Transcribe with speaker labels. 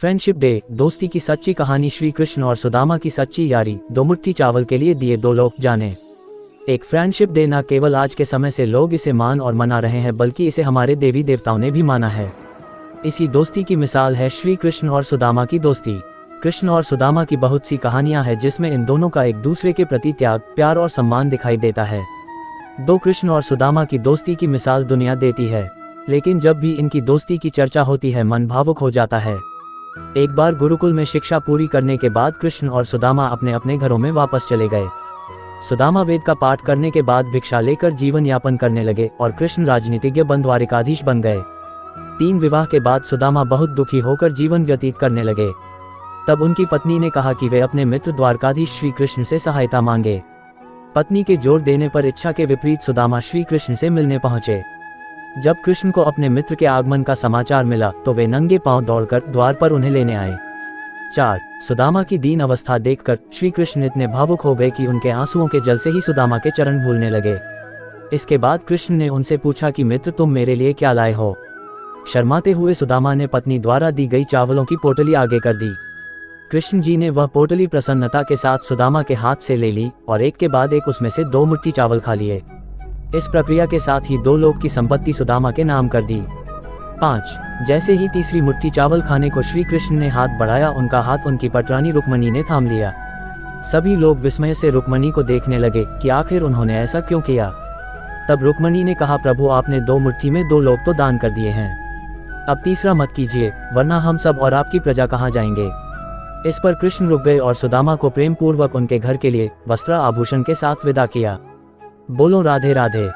Speaker 1: Friendship day, दोस्ती की सच्ची कहानी। श्री कृष्ण और सुदामा की सच्ची यारी, दो मुट्ठी चावल के लिए दिए दो लोग जाने। एक फ्रेंडशिप डे न केवल आज के समय से लोग इसे मान और मना रहे हैं, बल्कि इसे हमारे देवी देवताओं ने भी माना है। इसी दोस्ती की मिसाल है श्री कृष्ण और सुदामा की दोस्ती। कृष्ण और सुदामा की बहुत सी कहानियां हैं जिसमें इन दोनों का एक दूसरे के प्रति त्याग, प्यार और सम्मान दिखाई देता है। दो कृष्ण और सुदामा की दोस्ती की मिसाल दुनिया देती है, लेकिन जब भी इनकी दोस्ती की चर्चा होती है मन भावुक हो जाता है। एक बार गुरुकुल में शिक्षा पूरी करने के बाद कृष्ण और सुदामा अपने अपने घरों में वापस चले गए। सुदामा वेद का पाठ करने के बाद भिक्षा लेकर जीवन यापन करने लगे और कृष्ण राजनीतिज्ञ बन द्वारिकाधीश बन गए। 3 विवाह के बाद सुदामा बहुत दुखी होकर जीवन व्यतीत करने लगे। तब उनकी पत्नी ने कहा कि वे अपने मित्र द्वारकाधीश श्री कृष्ण से सहायता मांगे। पत्नी के जोर देने पर इच्छा के विपरीत सुदामा श्री कृष्ण से मिलने पहुंचे। जब कृष्ण को अपने मित्र के आगमन का समाचार मिला तो वे नंगे पांव दौड़कर द्वार पर उन्हें लेने आए। 4 सुदामा की दीन अवस्था देखकर श्री कृष्ण इतने भावुक हो गए कि उनके आंसुओं के जल से ही सुदामा के चरण भूलने लगे। इसके बाद कृष्ण ने उनसे पूछा कि मित्र, तुम मेरे लिए क्या लाए हो। शर्माते हुए सुदामा ने पत्नी द्वारा दी गई चावलों की पोटली आगे कर दी। कृष्ण जी ने वह पोटली प्रसन्नता के साथ सुदामा के हाथ से ले ली और एक के बाद एक उसमें से 2 मुट्ठी चावल खा लिए। इस प्रक्रिया के साथ ही 2 लोग की संपत्ति सुदामा के नाम कर दी। 5 जैसे ही तीसरी मुट्ठी चावल खाने को श्री कृष्ण ने हाथ बढ़ाया, उनका हाथ उनकी पटरानी रुक्मणी ने थाम लिया। सभी लोग विस्मय से रुक्मणी को देखने लगे कि आखिर उन्होंने ऐसा क्यों किया। तब रुक्मणी ने कहा, प्रभु आपने 2 मुट्ठी में 2 लोग तो दान कर दिए हैं, अब तीसरा मत कीजिए, वरना हम सब और आपकी प्रजा कहाँ जाएंगे। इस पर कृष्ण रुक गए और सुदामा को प्रेम पूर्वक उनके घर के लिए वस्त्र आभूषण के साथ विदा किया। बोलो राधे राधे।